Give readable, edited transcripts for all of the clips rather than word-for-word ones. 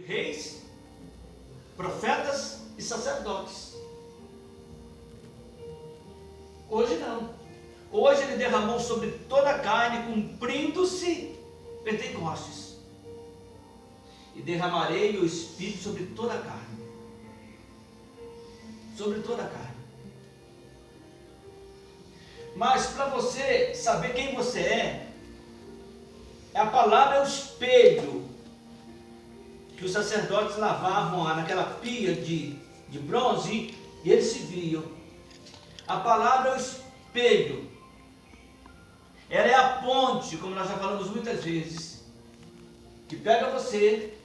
reis, profetas e sacerdotes. Hoje não. Hoje ele derramou sobre toda a carne, cumprindo-se Pentecostes. E derramarei o Espírito sobre toda a carne. Sobre toda a carne. Mas para você saber quem você é, a palavra é o espelho que os sacerdotes lavavam lá naquela pia de bronze, e eles se viam. A palavra é o espelho. Ela é a ponte, como nós já falamos muitas vezes, que pega você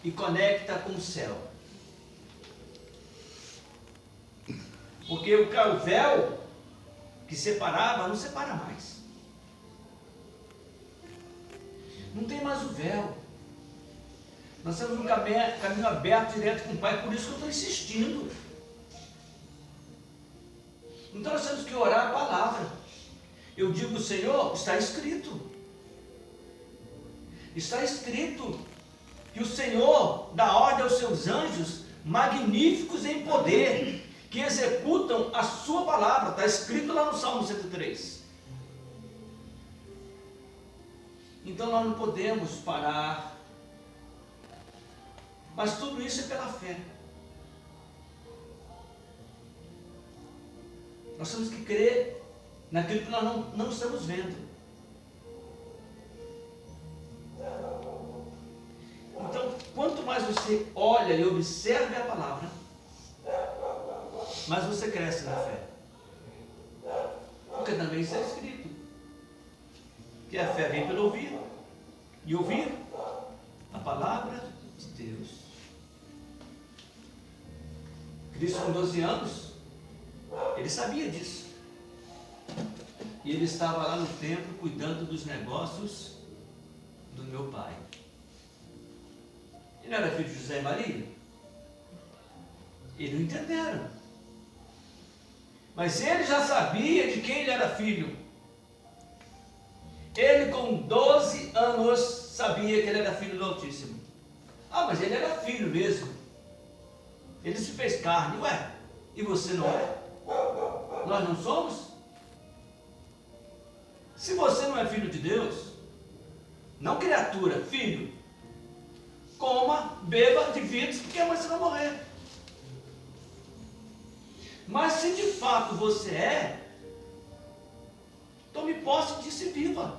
e conecta com o céu. Porque o véu que separava, não separa mais. Não tem mais o véu. Nós temos um caminho aberto direto com o Pai, por isso que eu estou insistindo. Então nós temos que orar a palavra. Eu digo, Senhor, está escrito. Está escrito que o Senhor dá ordem aos seus anjos, magníficos em poder, que executam a sua palavra. Está escrito lá no Salmo 103. Então nós não podemos parar. Mas tudo isso é pela fé. Nós temos que crer naquilo que nós não estamos vendo. Então, quanto mais você olha e observa a palavra, mais você cresce na fé. Porque também isso é escrito. Que a fé vem pelo ouvir. E ouvir a palavra de Deus. Cristo com 12 anos, ele sabia disso. E ele estava lá no templo cuidando dos negócios do meu pai. Ele era filho de José e Maria? Eles não entenderam. Mas ele já sabia de quem ele era filho. Ele com 12 anos sabia que ele era filho do Altíssimo. Ah, mas ele era filho mesmo. Ele se fez carne. Ué, e você não é? Nós não somos? Se você não é filho de Deus, não criatura, filho, coma, beba, divide-se, porque amanhã você vai morrer. Mas se de fato você é, tome posse disso e viva.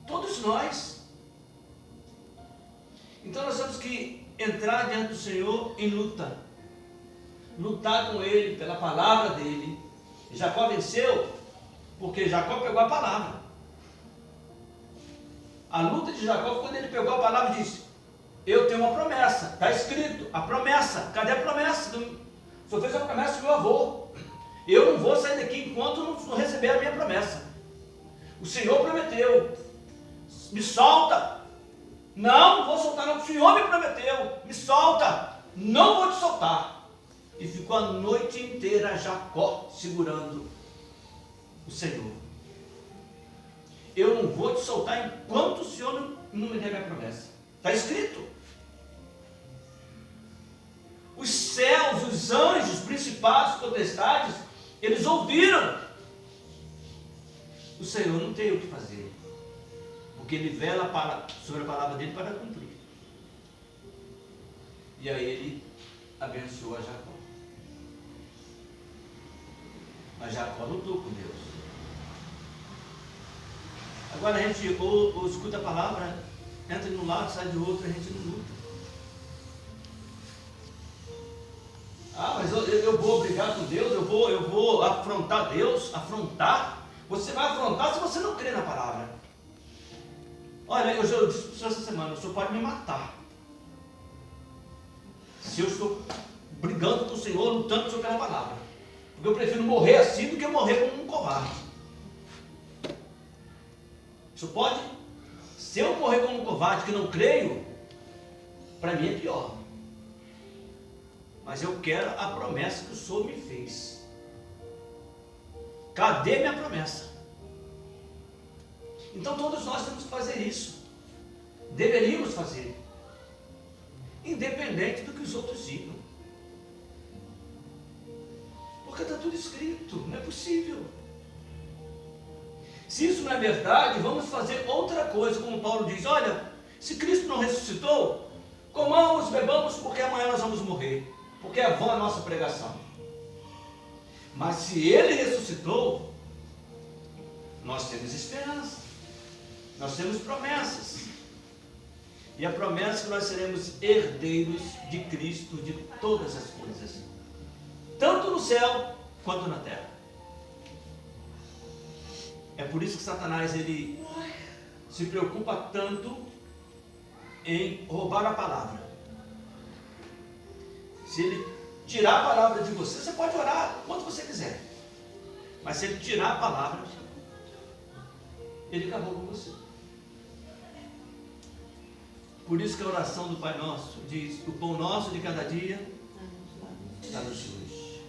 Todos nós. Então nós temos que entrar diante do Senhor em luta. Lutar com Ele pela palavra dEle. Jacó venceu porque Jacó pegou a palavra. A luta de Jacó foi quando ele pegou a palavra e disse: eu tenho uma promessa, está escrito, a promessa, cadê a promessa? O Senhor fez a promessa do meu avô. Eu não vou sair daqui enquanto não receber a minha promessa. O Senhor prometeu, me solta. Não vou soltar não, o Senhor me prometeu, me solta, não vou te soltar. E ficou a noite inteira Jacó segurando o Senhor. Eu não vou te soltar enquanto o Senhor não me der minha promessa. Está escrito. Os céus, os anjos, principados, potestades, eles ouviram. O Senhor não tem o que fazer, porque ele vela sobre a palavra dele para cumprir. E aí ele abençoou a Jacó. Mas Jacó lutou com Deus. Agora a gente ou escuta a palavra, entra de um lado, sai de outro, a gente não luta. Ah, mas eu vou brigar com Deus, eu vou afrontar Deus, afrontar. Você vai afrontar se você não crê na palavra. Olha, eu disse para o senhor essa semana, o senhor pode me matar. Se eu estou brigando com o Senhor, lutando sobre a palavra. Porque eu prefiro morrer assim do que morrer como um covarde. O senhor pode? Se eu morrer como um covarde que não creio, para mim é pior. Mas eu quero a promessa que o Senhor me fez. Cadê minha promessa? Então todos nós temos que fazer isso. Deveríamos fazer, independente do que os outros digam. Porque está tudo escrito, não é possível. Se isso não é verdade, vamos fazer outra coisa, como Paulo diz: olha, se Cristo não ressuscitou, comamos, bebamos, porque amanhã nós vamos morrer, porque é vã a nossa pregação. Mas se Ele ressuscitou, nós temos esperança, nós temos promessas, e a promessa é que nós seremos herdeiros de Cristo, de todas as coisas, tanto no céu quanto na terra. É por isso que Satanás, ele se preocupa tanto em roubar a palavra. Se ele tirar a palavra de você, você pode orar quanto você quiser, mas se ele tirar a palavra, ele acabou com você. Por isso que a oração do Pai Nosso diz: o pão nosso de cada dia dá-nos hoje.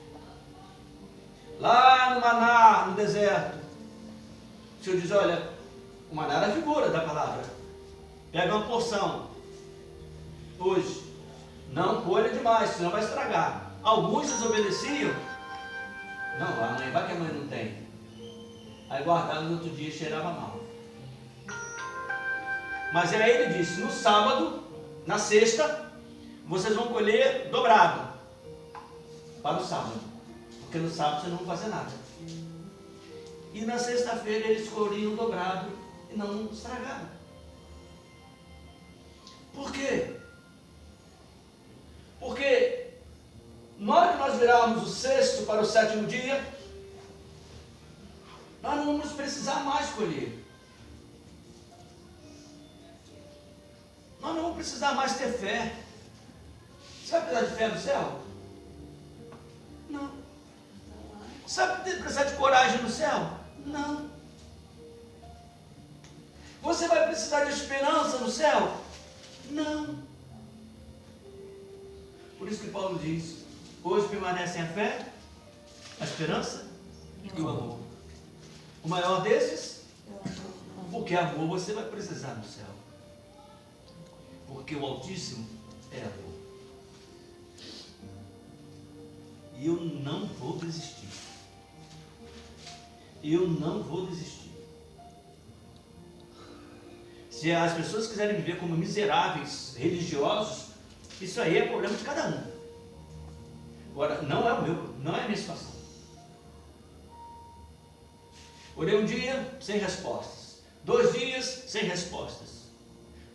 Lá no maná, no deserto, o Senhor diz: olha, o maná era a figura da palavra. Pega uma porção hoje, não colha demais, senão vai estragar. Alguns desobedeciam. Não, amanhã vai que a mãe não tem. Aí guardaram, no outro dia cheirava mal. Mas aí ele disse: no sábado, na sexta, vocês vão colher dobrado para o sábado, porque no sábado vocês não vão fazer nada. E na sexta-feira eles colhiam dobrado e não estragaram. Por quê? Porque na hora que nós virarmos o sexto para o sétimo dia, nós não vamos precisar mais colher. Nós não vamos precisar mais ter fé. Você vai precisar de fé no céu? Não. Você vai precisar de coragem no céu? Não. Você vai precisar de esperança no céu? Não. Por isso que Paulo diz: hoje permanecem a fé, a esperança e o amor. O maior desses, porque amor você vai precisar no céu. Porque o Altíssimo é amor. E eu não vou desistir. Eu não vou desistir. Se as pessoas quiserem viver como miseráveis religiosos, isso aí é problema de cada um. Agora, não é o meu, não é a minha situação. Orei um dia sem respostas, 2 dias sem respostas,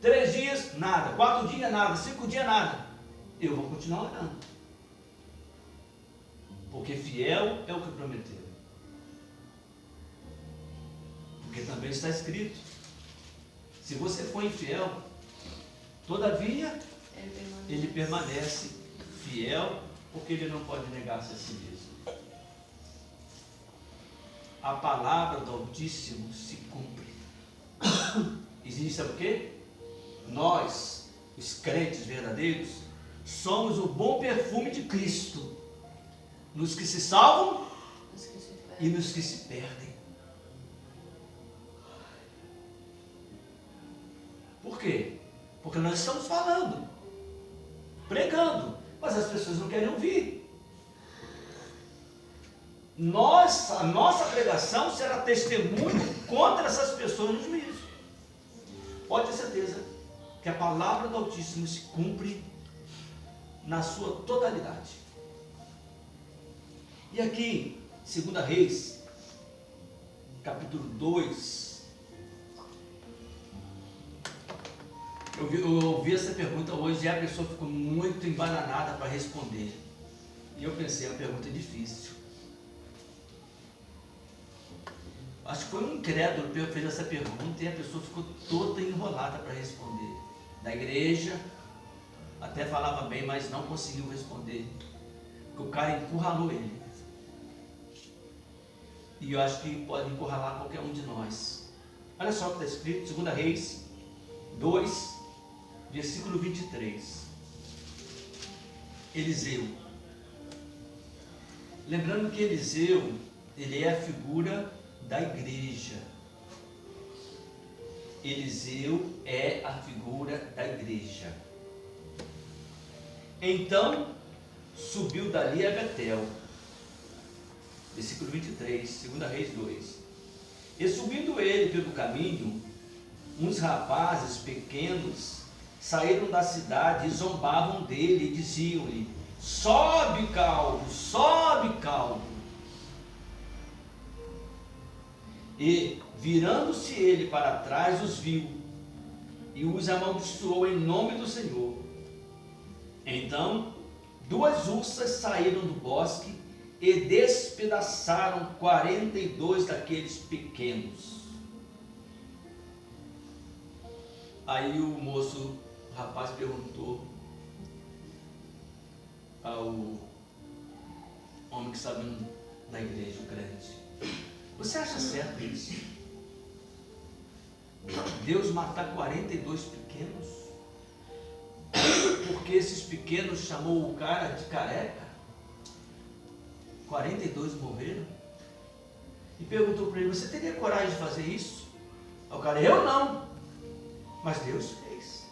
3 dias nada, 4 dias nada, 5 dias nada. Eu vou continuar orando, porque fiel é o que prometeu. Porque também está escrito: se você for infiel, todavia ele permanece fiel, porque ele não pode negar-se a si mesmo. A palavra do Altíssimo se cumpre. Existe, sabe o quê? Nós, os crentes verdadeiros, somos o bom perfume de Cristo nos que se salvam e nos que se perdem. Por quê? Porque nós estamos falando, pregando, mas as pessoas não querem ouvir. A nossa pregação será testemunho contra essas pessoas no juízo. Pode ter certeza que a palavra do Altíssimo se cumpre na sua totalidade. E aqui, 2 Reis, capítulo 2, eu ouvi essa pergunta hoje e a pessoa ficou muito embananada para responder. E eu pensei: a pergunta é difícil. Acho que foi um incrédulo que fez essa pergunta e a pessoa ficou toda enrolada para responder. Da igreja, até falava bem, mas não conseguiu responder, porque o cara encurralou ele. E eu acho que pode encurralar qualquer um de nós. Olha só o que está escrito, 2 Reis 2, versículo 23. Eliseu. Lembrando que Eliseu, ele é a figura da igreja. Eliseu é a figura da igreja. Então subiu dali a Betel. Versículo 23, 2 Reis 2. E subindo ele pelo caminho, uns rapazes pequenos saíram da cidade e zombavam dele e diziam-lhe: sobe, calvo, sobe, calvo. E, virando-se ele para trás, os viu e os amaldiçoou em nome do Senhor. Então, 2 ursas saíram do bosque e despedaçaram 42 daqueles pequenos. Aí o moço, o rapaz perguntou ao homem que estava na igreja, o crente: você acha certo isso? Deus matar 42 pequenos? Porque esses pequenos chamou o cara de careca? 42 morreram? E perguntou para ele: você teria coragem de fazer isso? Aí o cara: eu não, mas Deus fez.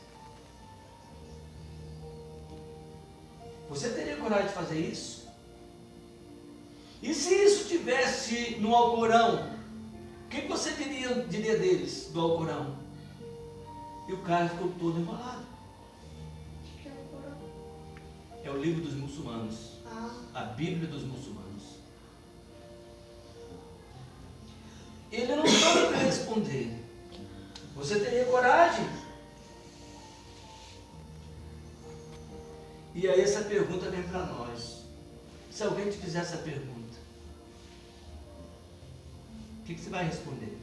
Você teria coragem de fazer isso? E se isso tivesse no Alcorão, o que você diria deles, do Alcorão? E o cara ficou todo embolado. O que é o Alcorão? É o livro dos muçulmanos, a Bíblia dos muçulmanos. Ele não soube responder. Você teria coragem? E aí essa pergunta vem para nós. Se alguém te fizer essa pergunta, o que você vai responder?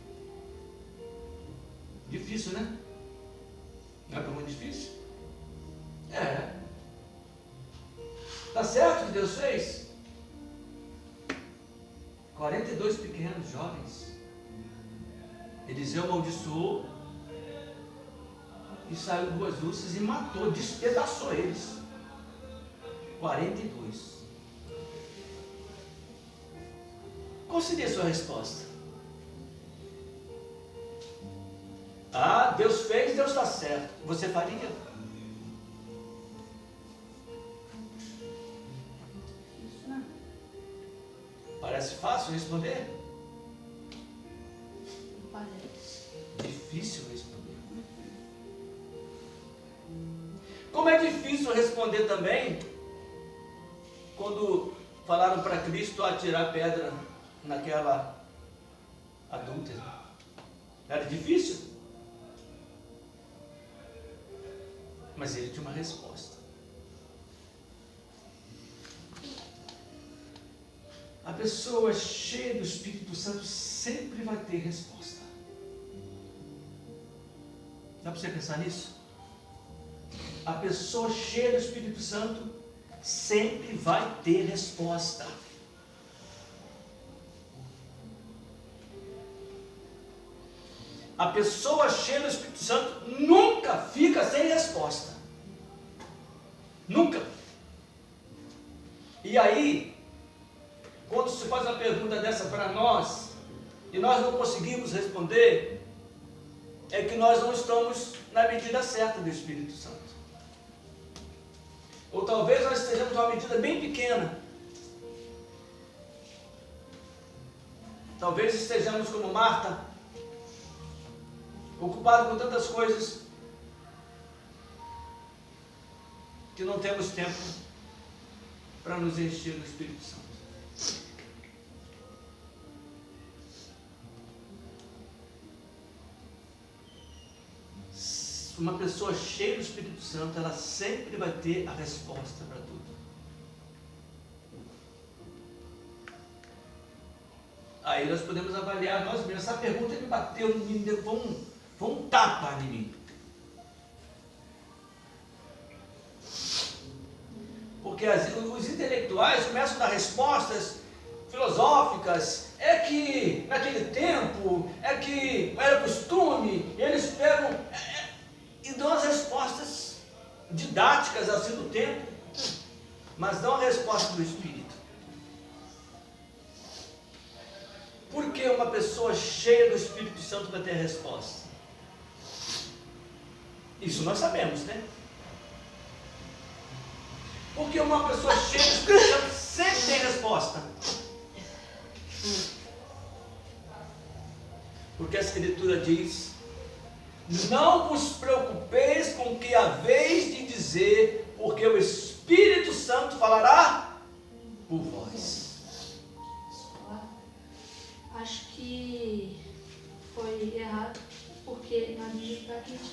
Difícil, né? Não é muito difícil? É. Tá certo o que Deus fez? 42 pequenos jovens. Eliseu amaldiçoou e saiu 2 ursas e matou, despedaçou eles. 42. Qual seria a sua resposta? Ah, Deus fez, Deus está certo. Você faria? Isso não. Parece fácil responder? Parece. Difícil responder. Como é difícil responder também quando falaram para Cristo atirar pedra naquela adúltera. Era difícil? Mas ele tinha uma resposta. A pessoa cheia do Espírito Santo sempre vai ter resposta. Dá para você pensar nisso? A pessoa cheia do Espírito Santo sempre vai ter resposta. A pessoa cheia do Espírito Santo nunca fica sem resposta. Nunca. E aí, quando se faz uma pergunta dessa para nós, e nós não conseguimos responder, é que nós não estamos na medida certa do Espírito Santo. Ou talvez nós estejamos numa medida bem pequena. Talvez estejamos como Marta, ocupado com tantas coisas, que não temos tempo para nos encher do Espírito Santo. Uma pessoa cheia do Espírito Santo, ela sempre vai ter a resposta para tudo. Aí nós podemos avaliar nós mesmos. Essa pergunta me bateu, me deu um tapa em mim. Porque os intelectuais começam a dar respostas filosóficas. É que naquele tempo, é que era costume, e eles pegam e dão as respostas didáticas assim do tempo, mas não a resposta do Espírito. Por que uma pessoa cheia do Espírito Santo vai ter a resposta? Isso nós sabemos, né? Porque uma pessoa cheia do Espírito Santo sempre tem resposta. Porque a Escritura diz: não vos preocupeis com o que haveis de dizer, porque o Espírito Santo falará por vós. Acho que foi errado, porque na Bíblia está que a gente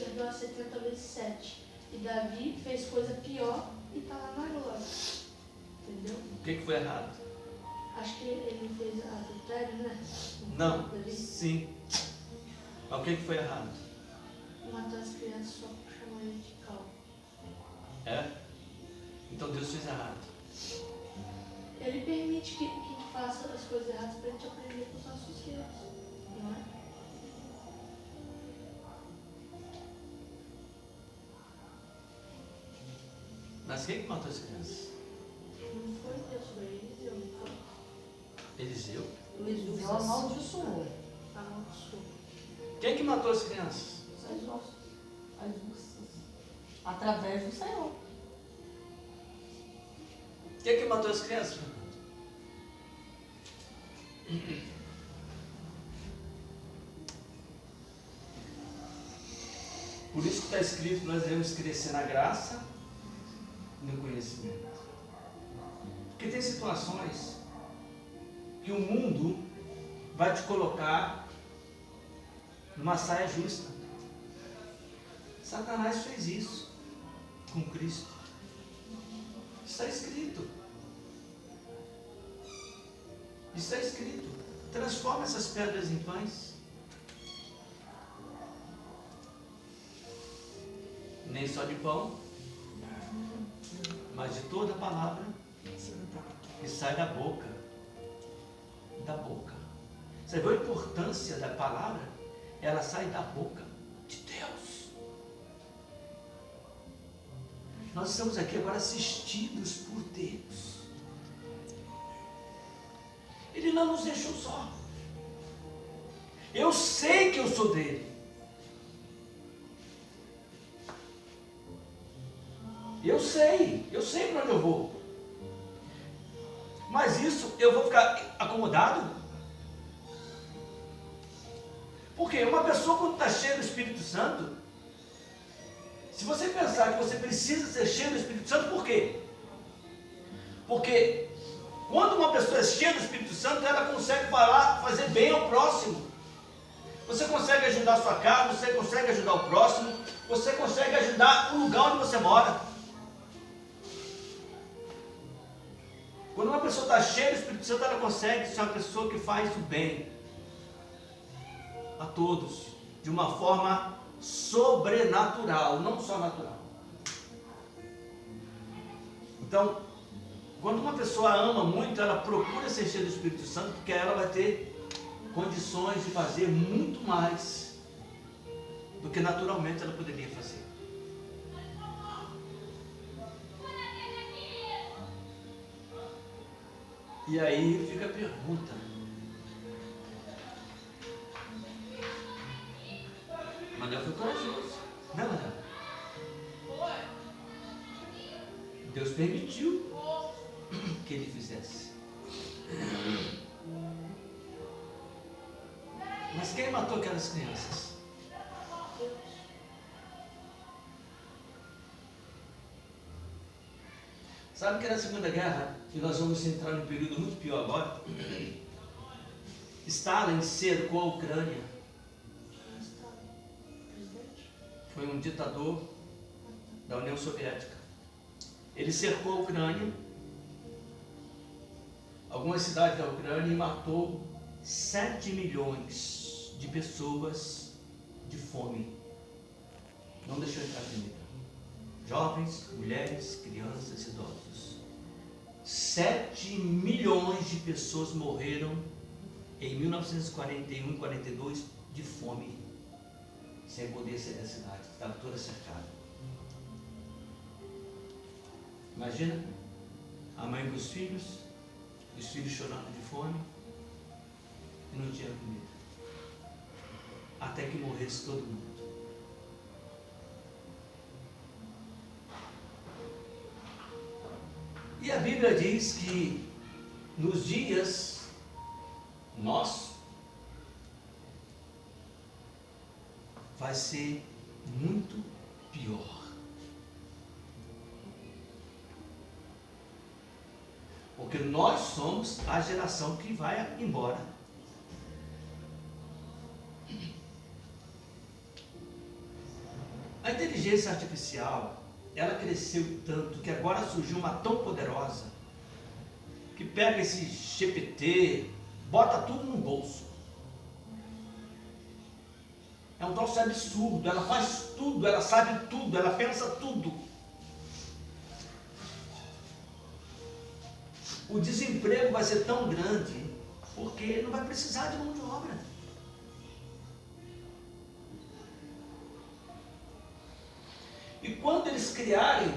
perdoa 70 vezes 7. E Davi fez coisa pior e está lá na glória. Entendeu? O que foi errado? Acho que ele fez adultério, né? Não, Davi sim. Mas o que foi errado? matou as crianças só por chamar ele de calvo. É? Então Deus fez errado. Ele permite que faça as coisas erradas para a gente aprender com os nossos erros, não é? Mas quem que matou as crianças? Não foi Deus, foi Eliseu, não foi? Eliseu? Eliseu amaldiçoou. Amaldiçoou. Quem que matou as crianças? As nossas. As nossas. Através do Senhor. Quem que matou as crianças? Por isso que está escrito: nós devemos crescer na graça e no conhecimento. Porque tem situações que o mundo vai te colocar numa saia justa. Satanás fez isso com Cristo. Está escrito. Está escrito: transforma essas pedras em pães. Nem só de pão, mas de toda a palavra que sai da boca. Da boca. Você vê a importância da palavra? Ela sai da boca de Deus. Nós estamos aqui agora assistidos por Deus. Ele não nos deixou só. Eu sei que eu sou dele. Eu sei para onde eu vou. Mas isso eu vou ficar acomodado? Porque uma pessoa, quando está cheia do Espírito Santo, se você pensar que você precisa ser cheio do Espírito Santo, por quê? Porque quando uma pessoa é cheia do Espírito Santo, ela consegue fazer bem ao próximo. Você consegue ajudar a sua casa, você consegue ajudar o próximo, você consegue ajudar o lugar onde você mora. Quando uma pessoa está cheia do Espírito Santo, ela consegue ser uma pessoa que faz o bem a todos, de uma forma sobrenatural, não só natural. Então, quando uma pessoa ama muito, ela procura ser cheia do Espírito Santo, porque ela vai ter condições de fazer muito mais do que naturalmente ela poderia fazer. E aí fica a pergunta: Manel foi corajoso, não é, Manel? Deus permitiu que ele fizesse. Mas quem matou aquelas crianças? Sabe que na Segunda Guerra, e nós vamos entrar num período muito pior agora, Stalin cercou a Ucrânia. Foi um ditador da União Soviética. Ele cercou a Ucrânia, algumas cidades da Ucrânia, e matou 7 milhões de pessoas de fome. Não deixou entrar comida. Jovens, mulheres, crianças, idosos. 7 milhões de pessoas morreram em 1941, 42 de fome, sem poder sair da cidade, estava toda cercada. Imagina a mãe com os filhos chorando de fome e não tinha comida, até que morresse todo mundo. E a Bíblia diz que nos dias nossos vai ser muito pior. Porque nós somos a geração que vai embora. A inteligência artificial, ela cresceu tanto que agora surgiu uma tão poderosa que pega esse GPT, bota tudo no bolso. É um troço absurdo, ela faz tudo, ela sabe tudo, ela pensa tudo. O desemprego vai ser tão grande porque não vai precisar de mão de obra. E quando eles criarem,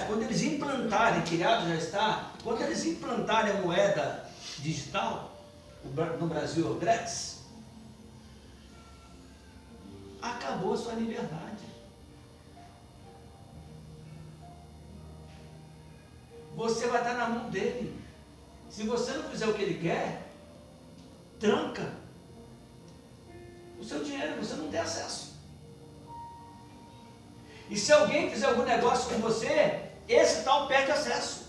quando eles implantarem, criado já está, quando eles implantarem a moeda digital, no Brasil é o Drex, acabou a sua liberdade. Você vai estar na mão dele. Se você não fizer o que ele quer, tranca o seu dinheiro, você não tem acesso. E se alguém fizer algum negócio com você, esse tal perde acesso.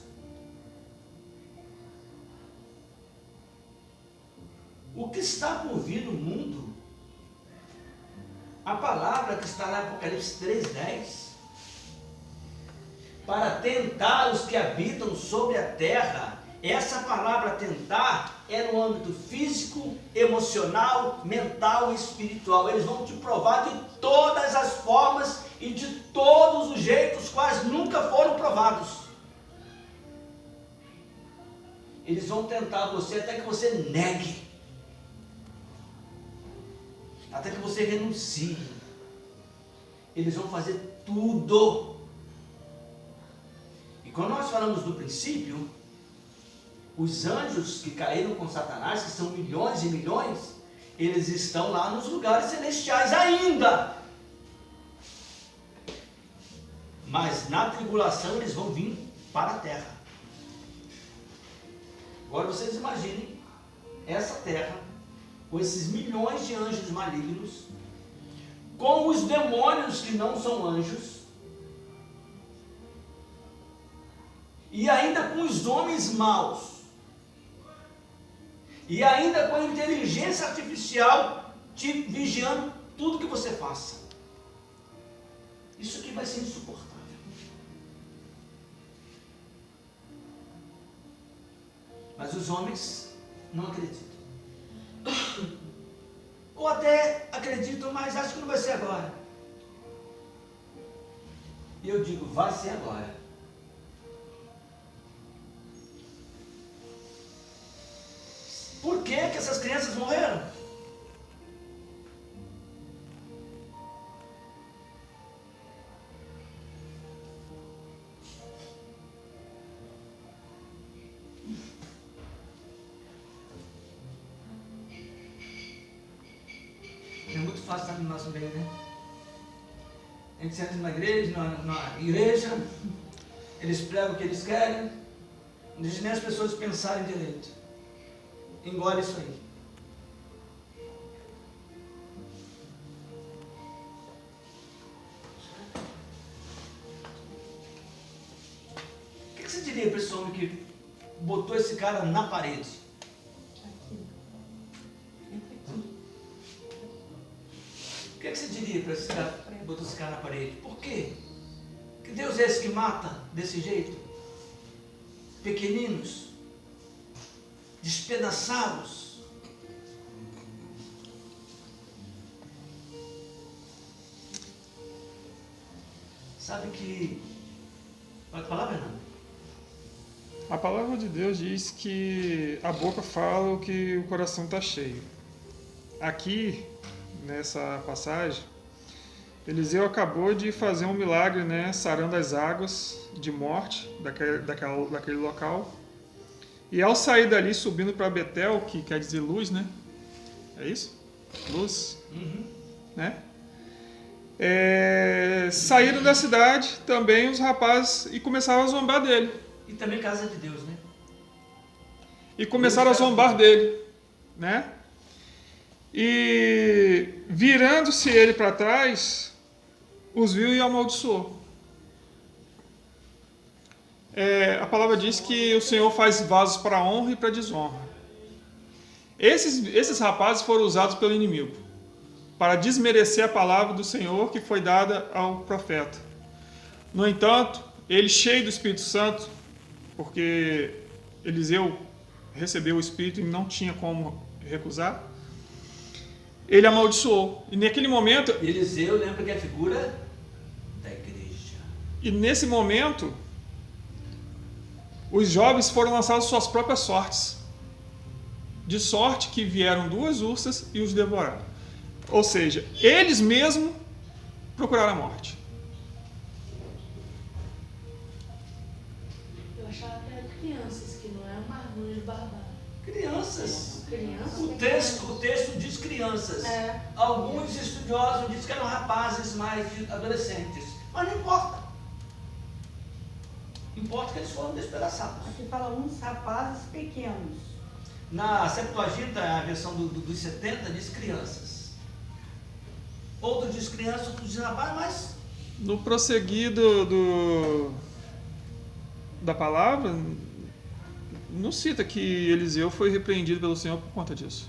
O que está por vir no mundo, a palavra que está lá em Apocalipse 3:10, para tentar os que habitam sobre a terra, essa palavra tentar é no âmbito físico, emocional, mental e espiritual. Eles vão te provar de todas as formas e de todos os jeitos quais nunca foram provados. Eles vão tentar você até que você negue, até que você renuncie. Eles vão fazer tudo. E quando nós falamos do princípio, os anjos que caíram com Satanás, que são milhões e milhões, eles estão lá nos lugares celestiais ainda. Mas na tribulação eles vão vir para a terra. Agora vocês imaginem essa terra, com esses milhões de anjos malignos, com os demônios que não são anjos, e ainda com os homens maus, e ainda com a inteligência artificial te vigiando tudo que você faça. Isso aqui vai ser insuportável. Mas os homens não acreditam. Ou até acreditam, mas acham que não vai ser agora. E eu digo, vai ser agora. Por que que essas crianças morreram? É muito fácil estar no nosso meio, né? A gente senta na igreja, eles pregam o que eles querem, não deixa nem as pessoas pensarem direito. Engole isso aí. O que você diria para esse homem que botou esse cara na parede? O que você diria para esse cara que botou esse cara na parede? Por quê? Que Deus é esse que mata desse jeito? Pequeninos, despedaçados. Sabe que... Pode falar, Fernando? A palavra de Deus diz que a boca fala o que o coração está cheio. Aqui, nessa passagem, Eliseu acabou de fazer um milagre, né, sarando as águas de morte daquele local. E ao sair dali, subindo para Betel, que quer dizer luz, né? É isso? Luz. Né? Saíram da cidade também os rapazes e começaram a zombar dele. E também casa de Deus, né? E começaram a zombar dele, né? E virando-se ele para trás, os viu e amaldiçoou. A palavra diz que o Senhor faz vasos para honra e para desonra. Esses rapazes foram usados pelo inimigo para desmerecer a palavra do Senhor que foi dada ao profeta. No entanto, ele, cheio do Espírito Santo, porque Eliseu recebeu o Espírito e não tinha como recusar, ele amaldiçoou. E naquele momento... Eliseu lembra que é a figura da igreja. E nesse momento, os jovens foram lançados suas próprias sortes. De sorte que vieram 2 ursas e os devoraram. Ou seja, eles mesmos procuraram a morte. Eu achava que eram crianças, que não é uma arranjo barbado. Crianças. Crianças? O texto diz crianças. É. Alguns estudiosos dizem que eram rapazes mais adolescentes. Mas não importa. Importa que eles foram despedaçados. Aqui fala uns rapazes pequenos. Na Septuaginta, a versão dos 70, diz crianças. Outro diz criança, outro diz rapaz, mas... No prosseguir da palavra, não cita que Eliseu foi repreendido pelo Senhor por conta disso.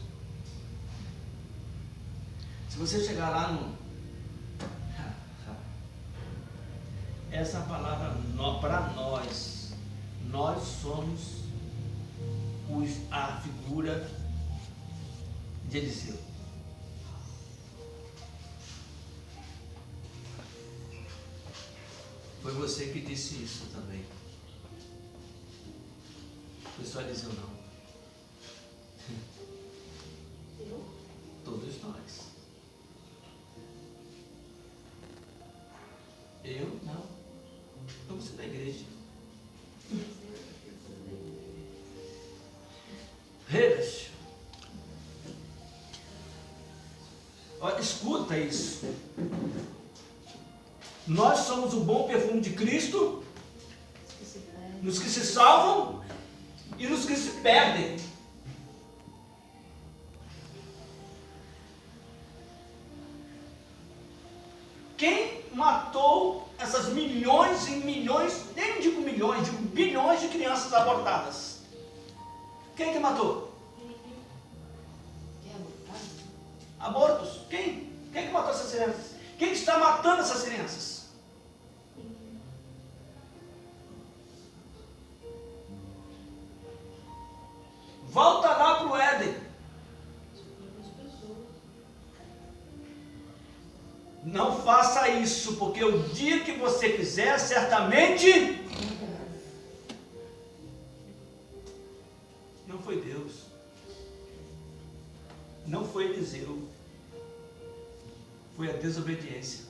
Se você chegar lá no... Essa palavra para nós somos a figura de Eliseu. Foi você que disse isso também. Foi só Eliseu não. Eu? Todos nós. Eu não. Eu você da igreja. Reis. Olha, escuta isso. Nós somos o bom perfume de Cristo, nos que se salvam e nos que se perdem. Quem matou essas milhões e milhões, nem digo milhões, digo bilhões de crianças abortadas? Quem que matou? Abortos. Quem? Quem que matou essas crianças? Quem está matando essas crianças? Volta lá para o Éden. Não faça isso, porque o dia que você fizer, certamente não foi Deus, não foi Eliseu, foi a desobediência,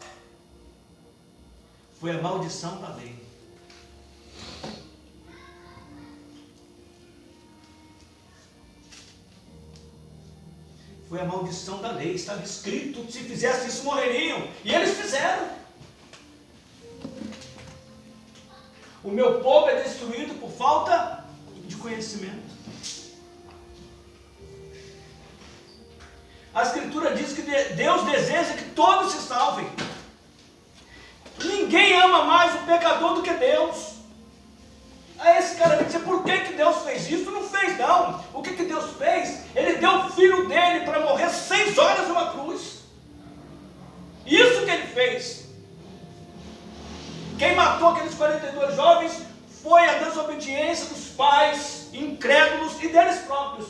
foi a maldição da lei. Foi a maldição da lei, estava escrito que se fizesse isso morreriam, e eles fizeram. O meu povo é destruído por falta de conhecimento. A Escritura diz que Deus deseja que todos se salvem. Ninguém ama mais o pecador do que Deus. Aí esse cara vai dizer, por que Deus fez isso? Não fez não. O que Deus fez? Ele deu o filho dele para morrer 6 horas numa cruz. Isso que ele fez. Quem matou aqueles 42 jovens foi a desobediência dos pais incrédulos e deles próprios.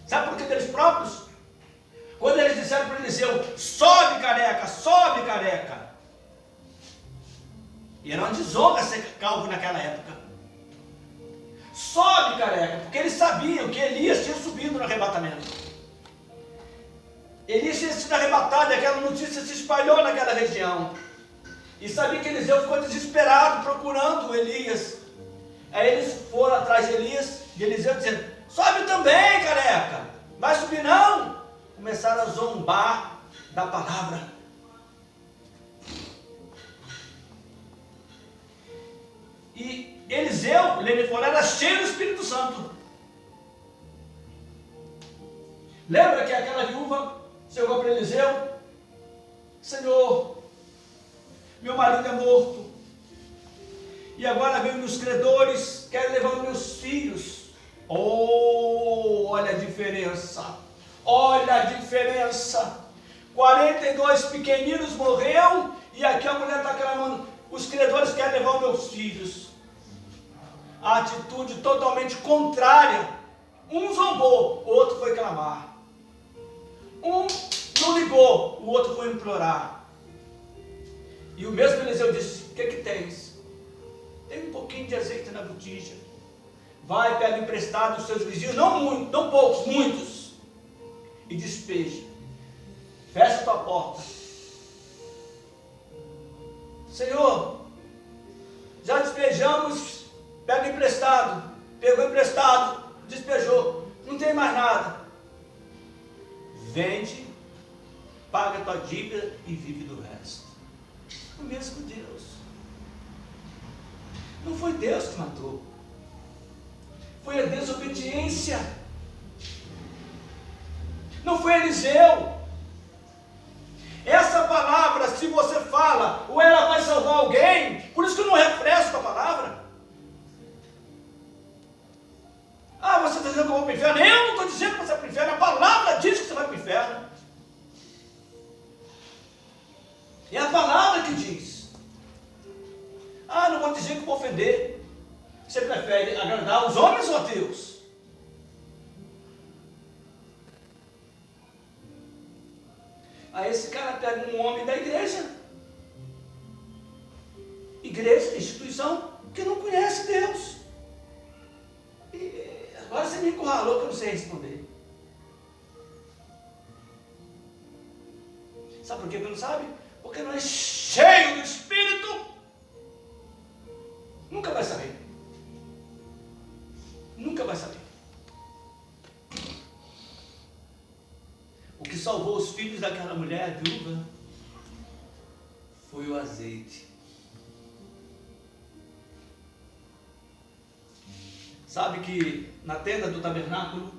Sabe por que deles próprios? Quando eles disseram para Eliseu, sobe careca, sobe careca. E era uma desonra ser calvo naquela época. Sobe careca, porque eles sabiam que Elias tinha subido no arrebatamento. Elias tinha sido arrebatado e aquela notícia se espalhou naquela região. E sabia que Eliseu ficou desesperado procurando Elias. Aí eles foram atrás de Elias, de Eliseu, dizendo, sobe também careca, vai subir não. Começaram a zombar da palavra. E Eliseu, ele falou, era cheio do Espírito Santo. Lembra que aquela viúva chegou para Eliseu? Senhor, meu marido é morto. E agora vem os credores, querem levar os meus filhos. Oh, olha a diferença. Olha a diferença. 42 pequeninos morreram e aqui a mulher está clamando, os credores querem levar os meus filhos. A atitude totalmente contrária. Um zombou, o outro foi clamar. Um não ligou, o outro foi implorar. E o mesmo Eliseu disse, o que tens? Tem um pouquinho de azeite na botija. Vai, pega emprestado dos seus vizinhos, não muitos, não poucos, muitos. E despeja. Fecha a tua porta. Senhor, já despejamos, pega emprestado. Pegou emprestado, despejou. Não tem mais nada. Vende, paga a tua dívida e vive do resto. O mesmo Deus. Não foi Deus que matou. Foi a desobediência. Não foi Eliseu. Essa palavra, se você fala, ou ela vai salvar alguém, por isso que eu não refresco a palavra. Ah, você está dizendo que eu vou para o inferno? Eu não estou dizendo que você vai para o inferno, a palavra diz que você vai para o inferno. É a palavra que diz. Ah, não vou dizer que vou ofender. Você prefere agradar os homens ou a Deus? Aí esse cara pega um homem da igreja, instituição, que não conhece Deus. E agora você me encurralou que eu não sei responder. Sabe por que você não sabe? Porque não é cheio do Espírito. Nunca vai saber. Nunca vai saber. O que salvou os filhos daquela mulher viúva foi o azeite. Sabe que na tenda do tabernáculo,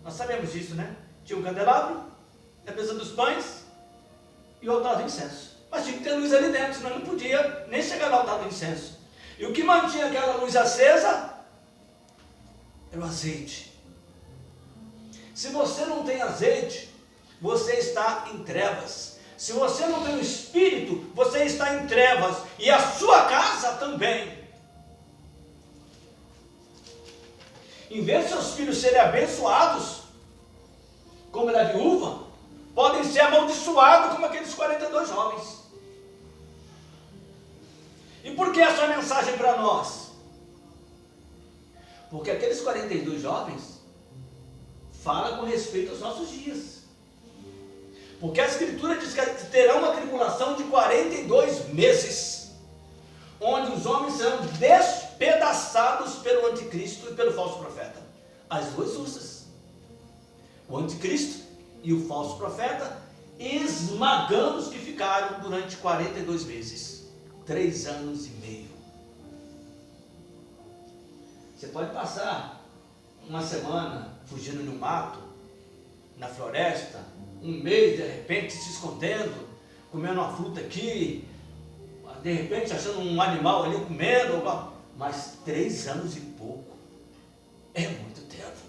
nós sabemos disso, né? Tinha um candelabro, a mesa dos pães e o altar do incenso. Mas tinha que ter luz ali dentro, senão não podia nem chegar no altar do incenso. E o que mantinha aquela luz acesa era o azeite. Se você não tem azeite, você está em trevas. Se você não tem o Espírito, você está em trevas. E a sua casa também. Em vez de seus filhos serem abençoados, como a viúva, podem ser amaldiçoados como aqueles 42 jovens. E por que essa mensagem para nós? Porque aqueles 42 jovens fala com respeito aos nossos dias. Porque a Escritura diz que terão uma tribulação de 42 meses, onde os homens serão despedaçados pelo anticristo e pelo falso profeta. As duas ursas. O anticristo e o falso profeta esmagando os que ficaram durante 42 meses. 3 anos e meio. Você pode passar uma semana fugindo no mato, na floresta, um mês de repente se escondendo, comendo uma fruta aqui, de repente achando um animal ali comendo, mas 3 anos e pouco é muito tempo.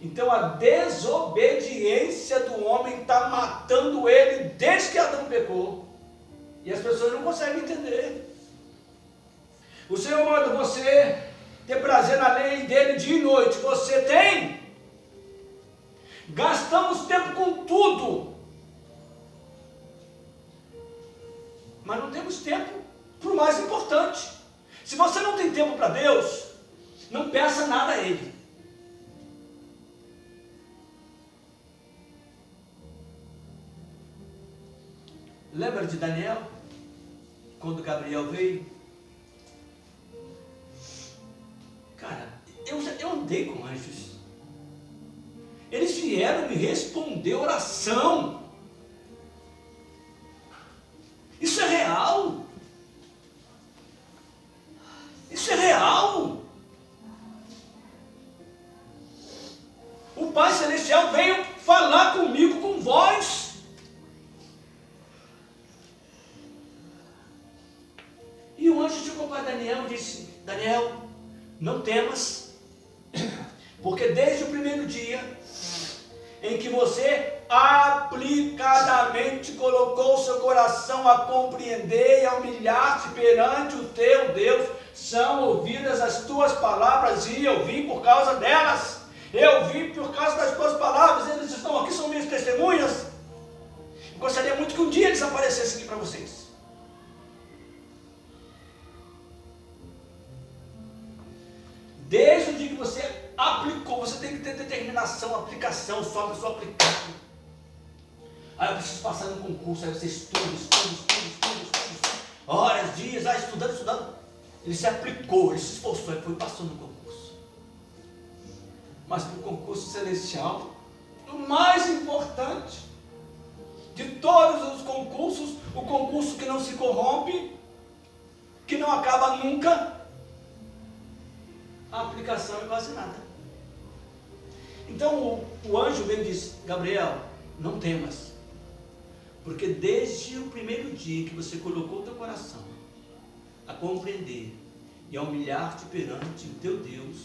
Então a desobediência do homem está matando ele desde que Adão pecou, e as pessoas não conseguem entender. O Senhor manda você ter prazer na lei dele dia e noite. Você tem? Gastamos tempo com tudo, mas não temos tempo para o mais importante. Se você não tem tempo para Deus, não peça nada a Ele. Lembra de Daniel? Quando Gabriel veio? Cara, eu andei com anjos. Eles vieram me responder oração. Isso é Daniel, não temas, porque desde o primeiro dia em que você aplicadamente colocou seu coração a compreender e a humilhar-te perante o teu Deus, são ouvidas as tuas palavras, e eu vim por causa delas. Eu vim por causa das tuas palavras. Eles estão aqui, são minhas testemunhas. Eu gostaria muito que um dia eles aparecessem aqui para vocês. Desde o dia que você aplicou, você tem que ter determinação, aplicação, só a pessoa aplicar. Aí eu preciso passar no concurso, aí você estuda, horas, dias, estudando. Ele se aplicou, ele se esforçou, ele foi passando no concurso. Mas para o concurso celestial, o mais importante de todos os concursos, o concurso que não se corrompe, que não acaba nunca, a aplicação é quase nada. Então o anjo vem e diz: Gabriel, não temas, porque desde o primeiro dia que você colocou o teu coração a compreender e a humilhar-te perante o teu Deus,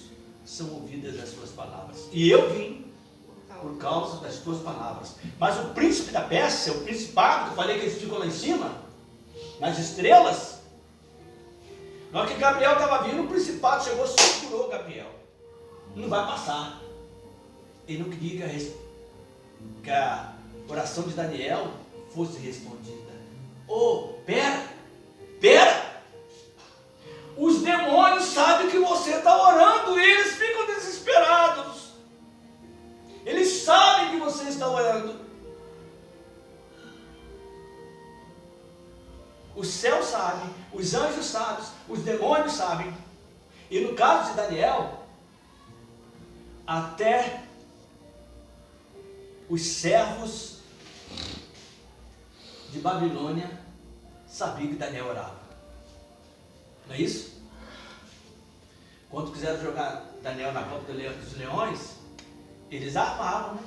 são ouvidas as suas palavras. E eu vim por causa das tuas palavras. Mas o príncipe da Pérsia, o principado, que eu falei que eles ficam lá em cima, nas estrelas, na hora que Gabriel estava vindo, o principado chegou, segurou Gabriel. Não vai passar. Ele não queria que a oração de Daniel fosse respondida. Pera! Os demônios sabem que você está orando e eles ficam desesperados. Eles sabem que você está orando. O céu sabe, os anjos sabem, os demônios sabem. E no caso de Daniel, até os servos de Babilônia sabiam que Daniel orava. Não é isso? Quando quiseram jogar Daniel na copa dos leões, eles armavam, né?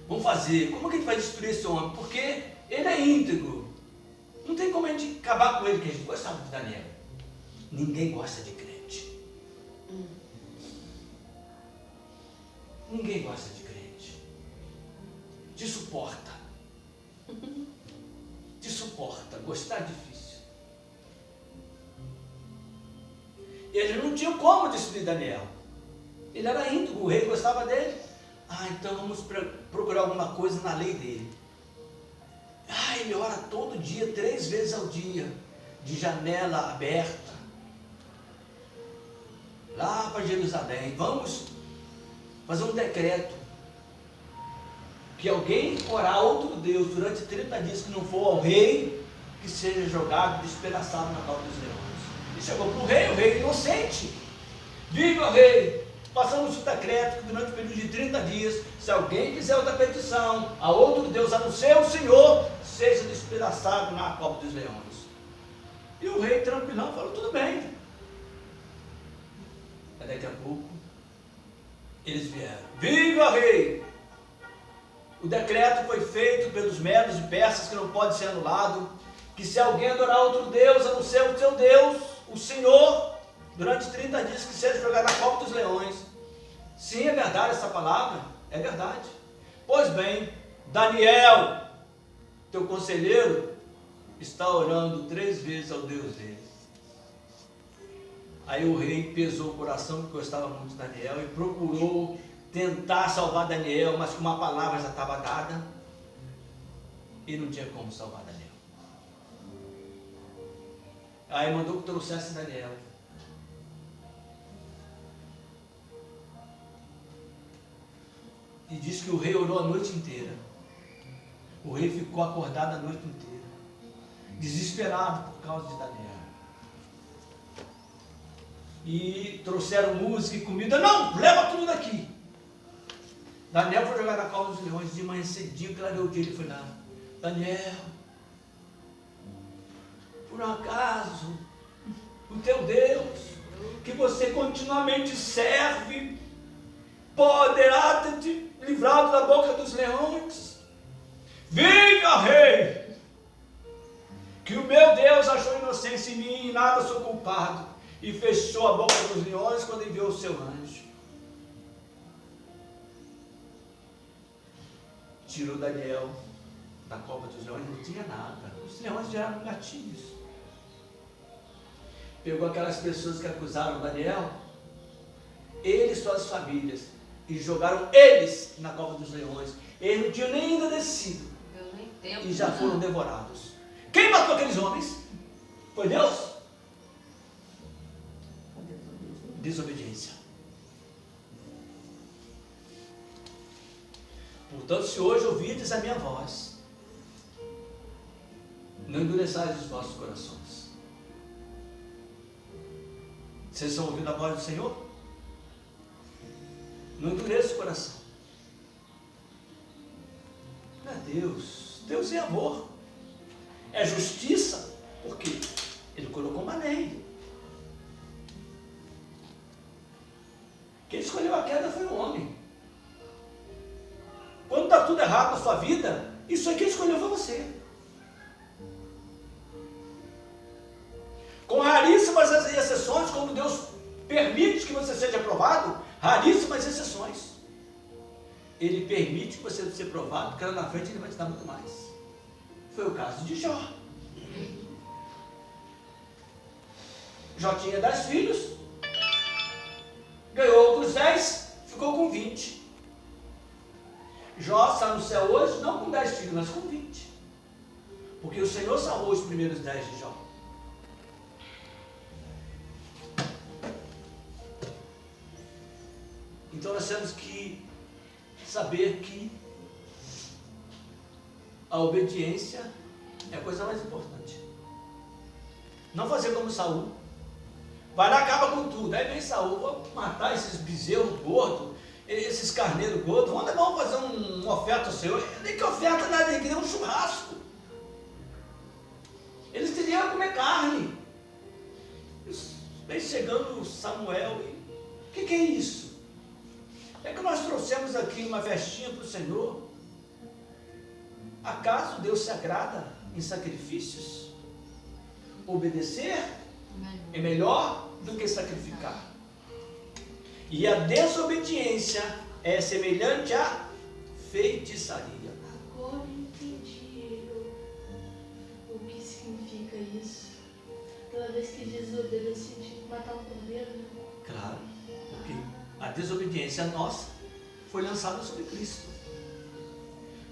Vamos fazer, como que a gente vai destruir esse homem? Porque ele é íntegro. Não tem como a gente acabar com ele, que a gente gostava de Daniel. Ninguém gosta de crente. Ninguém gosta de crente. Te suporta. Te suporta. Gostar é difícil. Eles não tinham como destruir Daniel. Ele era íntegro, o rei gostava dele. Então vamos procurar alguma coisa na lei dele. Ele ora todo dia, 3 vezes ao dia, de janela aberta, lá para Jerusalém. Vamos fazer um decreto, que alguém orar a outro Deus durante 30 dias que não for ao rei, que seja jogado, despedaçado na cova dos leões. E chegou para o rei inocente. Viva rei, passamos o decreto que durante o período de 30 dias, se alguém fizer outra petição a outro Deus, a não ser o Senhor, seja despedaçado na cova dos leões. E o rei tranquilão falou: tudo bem. Aí daqui a pouco eles vieram: viva rei! O decreto foi feito pelos medos e persas, que não pode ser anulado, que se alguém adorar outro Deus, a não ser o seu Deus, o Senhor, durante 30 dias, que seja jogado na cova dos leões. Sim, é verdade essa palavra? É verdade. Pois bem, Daniel, teu conselheiro, está orando 3 vezes ao Deus dele. Aí o rei pesou o coração, porque gostava muito de Daniel, e procurou tentar salvar Daniel, mas como a palavra já estava dada, e não tinha como salvar Daniel. Aí mandou que trouxesse Daniel. E disse que o rei orou a noite inteira. O rei ficou acordado a noite inteira, desesperado por causa de Daniel. E trouxeram música e comida. Não, leva tudo daqui. Daniel foi jogar na cova dos leões. De manhã cedinho, clareou o dia, ele foi lá: Daniel, por um acaso, o teu Deus, que você continuamente serve, poderá ter te livrado da boca dos leões? Viva, rei! Que o meu Deus achou inocência em mim e nada sou culpado. e fechou a boca dos leões quando enviou o seu anjo. Tirou Daniel da cova dos leões, não tinha nada. Os leões já eram gatinhos. Pegou aquelas pessoas que acusaram Daniel, ele e suas famílias, e jogaram eles na cova dos leões. Eles não tinham nem ainda descido. E já foram devorados. Quem matou aqueles homens? Foi Deus? Desobediência. Portanto, se hoje ouvirdes a minha voz, não endureçais os vossos corações. Vocês estão ouvindo a voz do Senhor? Não endureça o coração. Não é Deus. Deus é amor. É justiça. Por quê? Ele colocou uma lei. Quem escolheu a queda foi o homem. Quando está tudo errado na sua vida, isso aí quem escolheu foi você. Com raríssimas exceções, quando Deus permite que você seja aprovado, raríssimas exceções. Ele permite que você seja provado, porque lá na frente ele vai te dar muito mais. Foi o caso de Jó. Jó tinha 10 filhos, ganhou outros 10, ficou com 20. Jó está no céu hoje, não com 10 filhos, mas com 20. Porque o Senhor salvou os primeiros 10 de Jó. Então nós temos que saber que a obediência é a coisa mais importante. Não fazer como Saul. Vai lá, acaba com tudo. Aí vem Saul, vou matar esses bezerros gordos, esses carneiros gordos, vamos fazer uma oferta ao Senhor. Nem que oferta nada, nem que nem um churrasco. Eles queriam comer carne. Vem chegando Samuel e o que é isso? É que nós trouxemos aqui uma festinha para o Senhor. Acaso Deus se agrada em sacrifícios? Obedecer é melhor do que sacrificar. E a desobediência é semelhante à feitiçaria. Agora entendi o que significa isso. Toda vez que desobedece, tinha que matar um cordeiro. Claro, porque a desobediência nossa foi lançada sobre Cristo.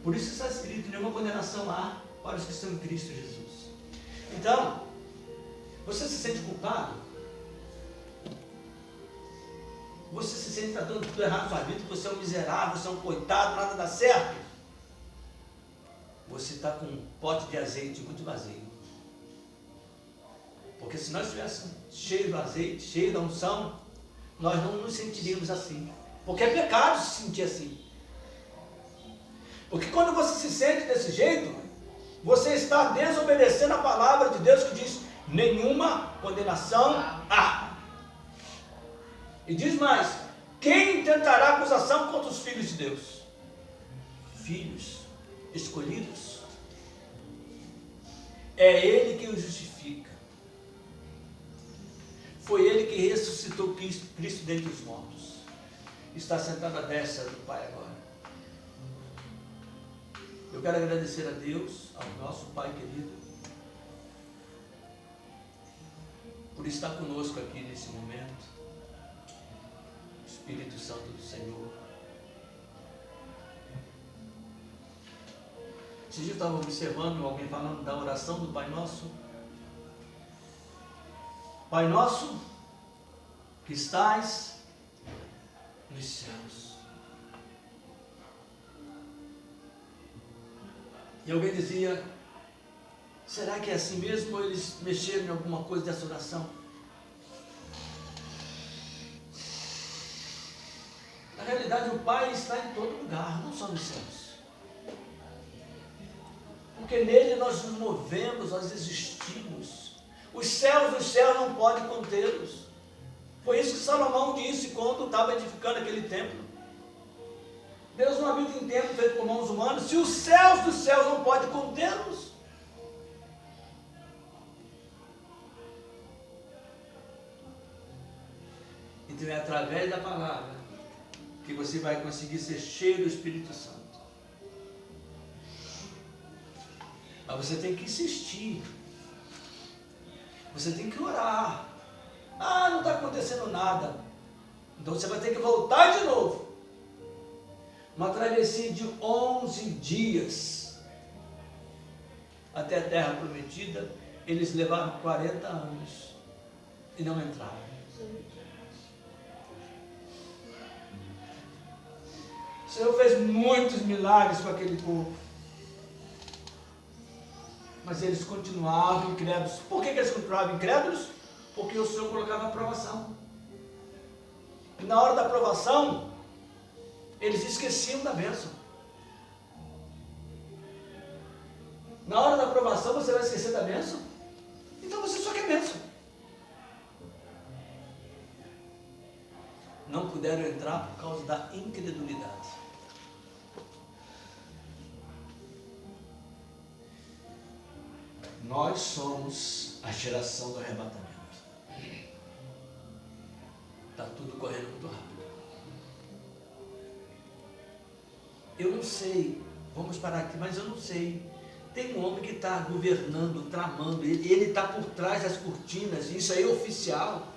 Por isso está escrito: nenhuma condenação há para os que estão em Cristo Jesus. Então, você se sente culpado? Você se sente que está dando tudo errado na sua vida, que você é um miserável, você é um coitado, nada dá certo? Você está com um pote de azeite muito vazio. Porque se nós estivéssemos cheios do azeite, cheios da unção, nós não nos sentiríamos assim. Porque é pecado se sentir assim. Porque quando você se sente desse jeito, você está desobedecendo a palavra de Deus que diz: nenhuma condenação há. E diz mais: quem intentará acusação contra os filhos de Deus? Filhos escolhidos. É Ele quem os justifica. Foi Ele que ressuscitou Cristo dentre os mortos. Está sentado à destra do Pai agora. Eu quero agradecer a Deus, ao nosso Pai querido, por estar conosco aqui nesse momento. Espírito Santo do Senhor. Esse dia eu estava observando alguém falando da oração do Pai Nosso. Pai Nosso, que estás nos céus. E alguém dizia: será que é assim mesmo, ou eles mexeram em alguma coisa dessa oração? Na realidade, o Pai está em todo lugar, não só nos céus. Porque nele nós nos movemos, nós existimos. Os céus não podem contê-los. Foi isso que Salomão disse quando estava edificando aquele templo. Deus não habita em templo feito por mãos humanas, se os céus dos céus não podem contê-los. Então é através da palavra que você vai conseguir ser cheio do Espírito Santo. Mas você tem que insistir. Você tem que orar. Ah, não está acontecendo nada. Então você vai ter que voltar de novo. Uma travessia de 11 dias até a terra prometida. Eles levaram 40 anos e não entraram. O Senhor fez muitos milagres com aquele povo. Mas eles continuavam incrédulos. Por que eles continuavam incrédulos? Porque o Senhor colocava a provação. E na hora da provação, eles esqueciam da bênção. Na hora da provação, você vai esquecer da bênção? Então você só quer bênção. Não puderam entrar por causa da incredulidade. Nós somos a geração do arrebatamento. Está tudo correndo muito rápido. Eu não sei, vamos parar aqui, mas eu não sei. Tem um homem que está governando, tramando, ele está por trás das cortinas, isso aí é oficial.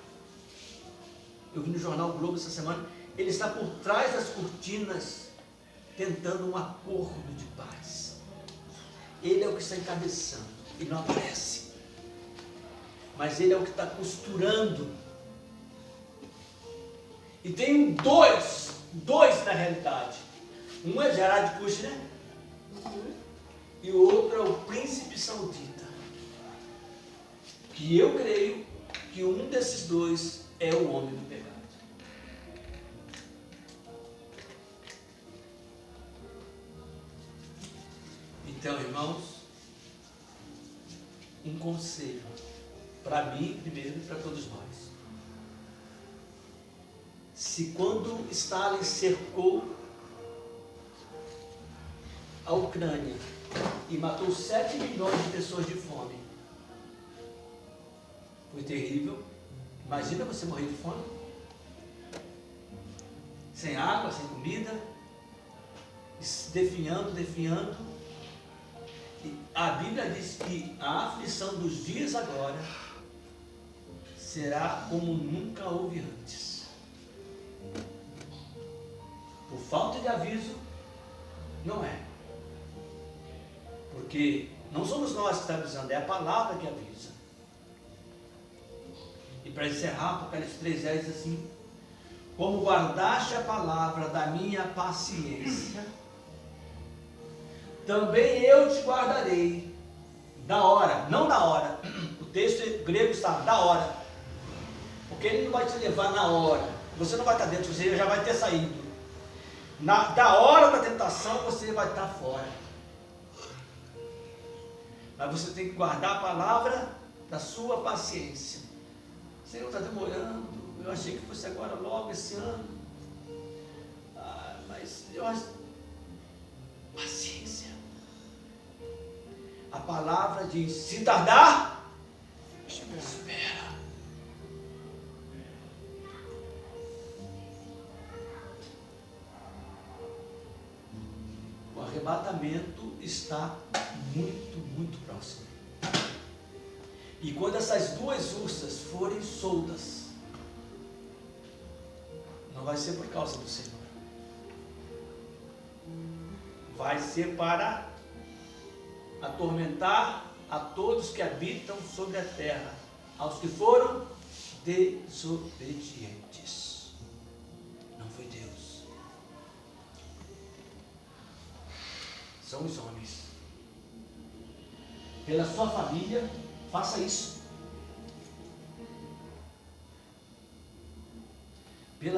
Eu vi no jornal Globo essa semana, ele está por trás das cortinas, tentando um acordo de paz. Ele é o que está encabeçando, ele não aparece. Mas ele é o que está costurando. E tem dois na realidade. Um é Jared Kushner, e o outro é o príncipe saudita. Que eu creio que um desses dois é o homem do pecado. Então, irmãos, um conselho para mim primeiro e para todos nós. Se quando Stalin cercou a Ucrânia e matou 7 milhões de pessoas de fome, foi terrível. Imagina você morrer de fome, sem água, sem comida, definhando. E a Bíblia diz que a aflição dos dias agora será como nunca houve antes. Por falta de aviso, não é. Porque não somos nós que estamos avisando, é a palavra que avisa. E para encerrar, Apocalipse 3:10 diz assim: como guardaste a palavra da minha paciência, também eu te guardarei da hora, não da hora. O texto grego está da hora. Porque ele não vai te levar na hora. Você não vai estar dentro, você já vai ter saído. Da hora da tentação, você vai estar fora. Mas você tem que guardar a palavra da sua paciência. Senhor, está demorando. Eu achei que fosse agora, logo esse ano. Mas eu acho. Paciência. A palavra diz: se tardar, espera. O arrebatamento está muito próximo. E quando essas duas ursas forem soltas, não vai ser por causa do Senhor. Vai ser para atormentar a todos que habitam sobre a terra, aos que foram desobedientes. Não foi Deus. São os homens. Pela sua família, faça isso.